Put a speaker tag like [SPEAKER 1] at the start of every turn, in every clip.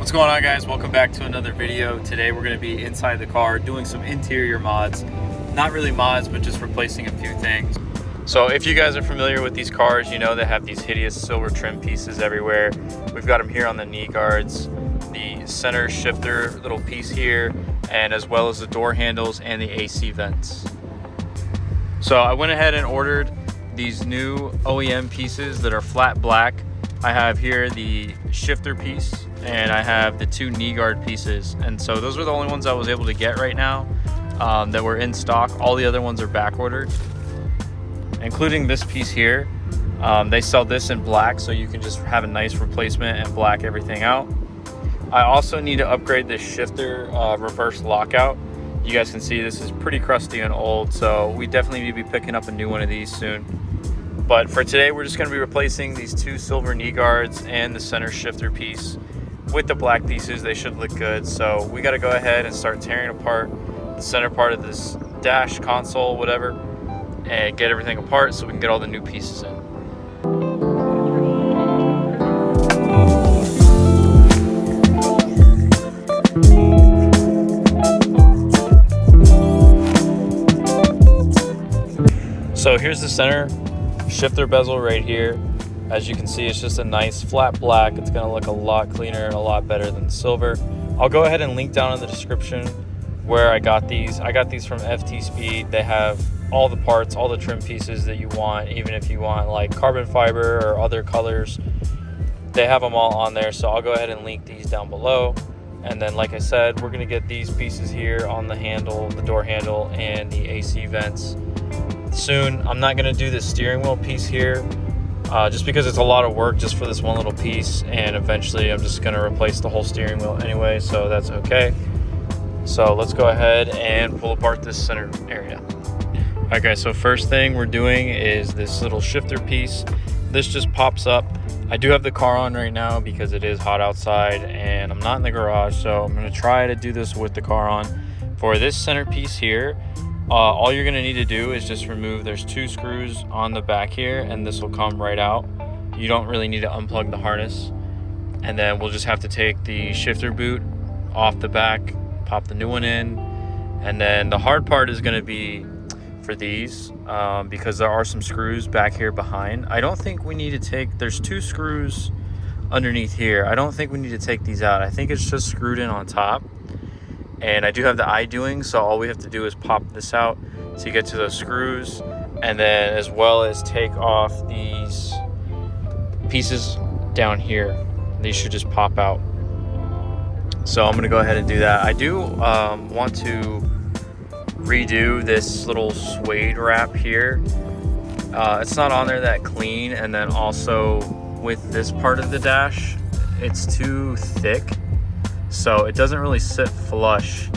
[SPEAKER 1] What's going on, guys? Welcome back to another video. Today we're going to be inside the car doing some interior mods. Not really mods, but just replacing a few things. So if you guys are familiar with these cars, you know they have these hideous silver trim pieces everywhere. We've got them here on the knee guards, the center shifter little piece here, and as well as the door handles and the AC vents. So I went ahead and ordered these new OEM pieces that are flat black. I have here the shifter piece and I have the two knee guard pieces, and so those are the only ones I was able to get right now that were in stock. All the other ones are back ordered, including this piece here. They sell this in black, so you can just have a nice replacement and black everything out. I also need to upgrade this shifter reverse lockout. You guys can see this is pretty crusty and old, so we definitely need to be picking up a new one of these soon. But for today, we're just going to be replacing these two silver knee guards and the center shifter piece with the black pieces. They should look good. So we got to go ahead and start tearing apart the center part of this dash console, whatever, and get everything apart so we can get all the new pieces in. So here's the center shifter bezel right here. As you can see, it's just a nice flat black. It's going to look a lot cleaner and a lot better than silver. I'll go ahead and link down in the description where I got these. I got these from FT Speed. They have all the parts, all the trim pieces that you want, even if you want like carbon fiber or other colors. They have them all on there, so I'll go ahead and link these down below. And then, like I said, we're going to get these pieces here on the handle, the door handle, and the AC vents soon. I'm not going to do the steering wheel piece here just because it's a lot of work just for this one little piece, and eventually I'm just going to replace the whole steering wheel anyway, so that's okay. So let's go ahead and pull apart this center area. Okay, so first thing we're doing is this little shifter piece. This just pops up. I do have the car on right now because it is hot outside and I'm not in the garage, so I'm going to try to do this with the car on. For this center piece here, all you're going to need to do is just remove, there's two screws on the back here, and this will come right out. You don't really need to unplug the harness. And then we'll just have to take the shifter boot off the back, pop the new one in, and then the hard part is going to be for these because there are some screws back here behind. I don't think we need to take, there's two screws underneath here. I don't think we need to take these out. I think it's just screwed in on top. And I do have the I-doing, so all we have to do is pop this out to get to those screws, and then as well as take off these pieces down here. These should just pop out. So I'm going to go ahead and do that. I do want to redo this little suede wrap here. It's not on there that clean, and then also with this part of the dash, it's too thick. So it doesn't really sit flush,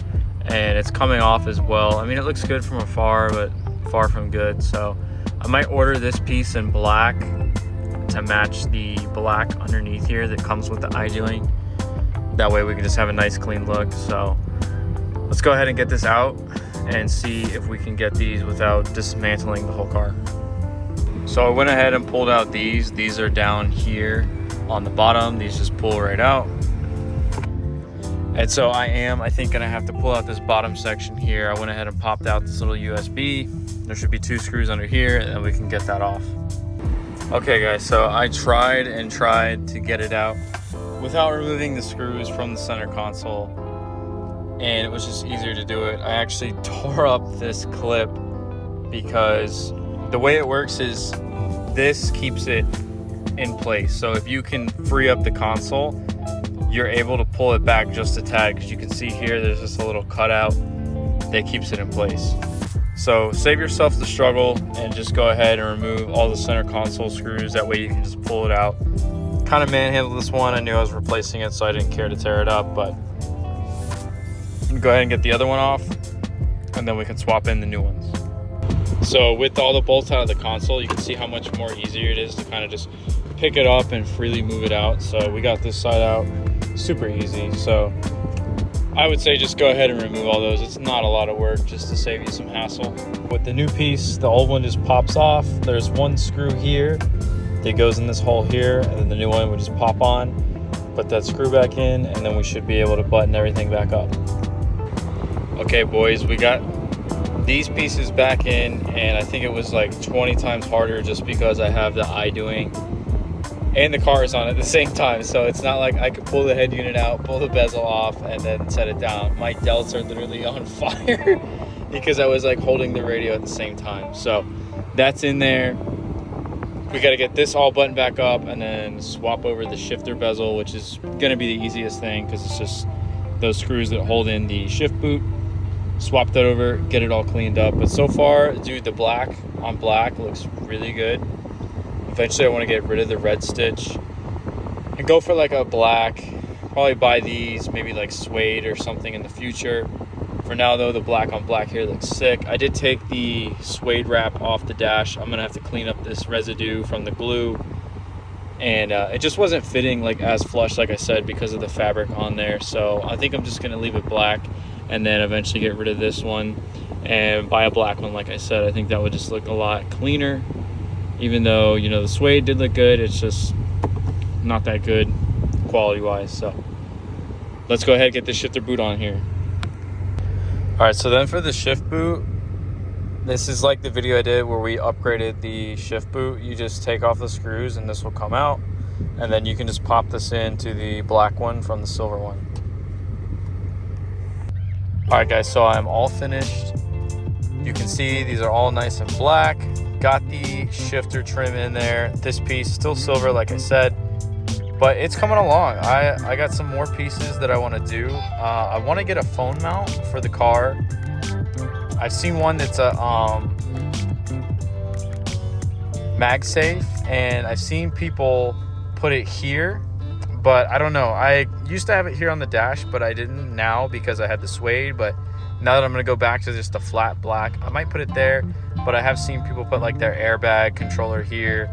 [SPEAKER 1] and it's coming off as well. I mean, it looks good from afar, but far from good. So I might order this piece in black to match the black underneath here that comes with the I-doing. That way we can just have a nice clean look. So let's go ahead and get this out and see if we can get these without dismantling the whole car. So I went ahead and pulled out these. These are down here on the bottom. These just pull right out. And so I think gonna have to pull out this bottom section here. I went ahead and popped out this little USB. There should be two screws under here, and then we can get that off. Okay guys, so I tried and tried to get it out without removing the screws from the center console, and it was just easier to do it. I actually tore up this clip because the way it works is this keeps it in place. So if you can free up the console, you're able to pull it back just a tad, because you can see here there's just a little cutout that keeps it in place. So save yourself the struggle and just go ahead and remove all the center console screws. That way you can just pull it out. Kind of manhandled this one. I knew I was replacing it, so I didn't care to tear it up, but go ahead and get the other one off, and then we can swap in the new ones. So with all the bolts out of the console, you can see how much more easier it is to kind of just pick it up and freely move it out. So we got this side out, super easy. So I would say just go ahead and remove all those. It's not a lot of work, just to save you some hassle. With the new piece, the old one just pops off. There's one screw here that goes in this hole here, and then the new one would just pop on. put that screw back in, and then we should be able to button everything back up. Okay boys, we got these pieces back in, and I think it was like 20 times harder just because I have the iDoing and the car is on at the same time. So it's not like I could pull the head unit out, pull the bezel off, and then set it down. My delts are literally on fire because I was like holding the radio at the same time. So that's in there. We got to get this all buttoned back up and then swap over the shifter bezel, which is going to be the easiest thing because it's just those screws that hold in the shift boot. Swap that over, get it all cleaned up. But so far, dude, the black on black looks really good. Eventually I want to get rid of the red stitch and go for like a black. Probably buy these, maybe like suede or something in the future. For now though, the black on black here looks sick. I did take the suede wrap off the dash. I'm gonna have to clean up this residue from the glue, and it just wasn't fitting like as flush, like I said, because of the fabric on there. So I think I'm just gonna leave it black and then eventually get rid of this one and buy a black one. Like I said, I think that would just look a lot cleaner. Even though, you know, the suede did look good, it's just not that good quality wise. So let's go ahead and get the shifter boot on here. All right, so then for the shift boot, this is like the video I did where we upgraded the shift boot. You just take off the screws and this will come out, and then you can just pop this into the black one from the silver one. All right guys, so I'm all finished. You can see these are all nice and black. Got the shifter trim in there. This piece still silver, like I said, but it's coming along. I got some more pieces that I want to do. I want to get a phone mount for the car. I've seen one that's a MagSafe, and I've seen people put it here, but I don't know. I used to have it here on the dash, but I didn't now because I had the suede. But now that I'm going to go back to just the flat black, I might put it there. But I have seen people put like their airbag controller here.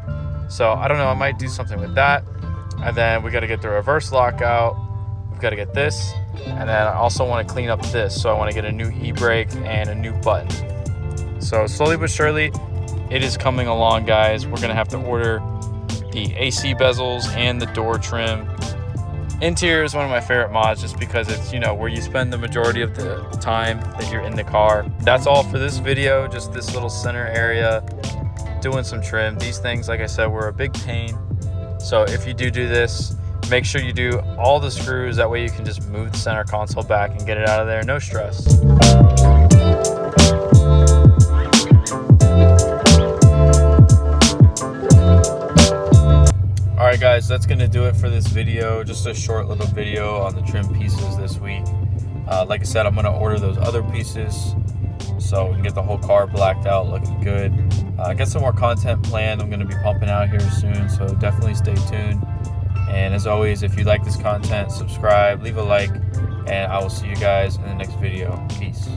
[SPEAKER 1] So I don't know, I might do something with that. And then we got to get the reverse lock out. We've got to get this. And then I also want to clean up this. So I want to get a new e-brake and a new button. So slowly but surely, it is coming along, guys. We're going to have to order the AC bezels and the door trim. Interior is one of my favorite mods just because it's, you know, where you spend the majority of the time that you're in the car. That's all for this video, just this little center area, doing some trim. These things, like I said, were a big pain. So if you do this, make sure you do all the screws. That way you can just move the center console back and get it out of there, no stress. Alright guys, that's going to do it for this video. Just a short little video on the trim pieces this week. Like I said, I'm going to order those other pieces so we can get the whole car blacked out looking good. Get some more content planned. I'm going to be pumping out here soon, so definitely stay tuned. And as always, if you like this content, subscribe, leave a like, and I will see you guys in the next video. Peace.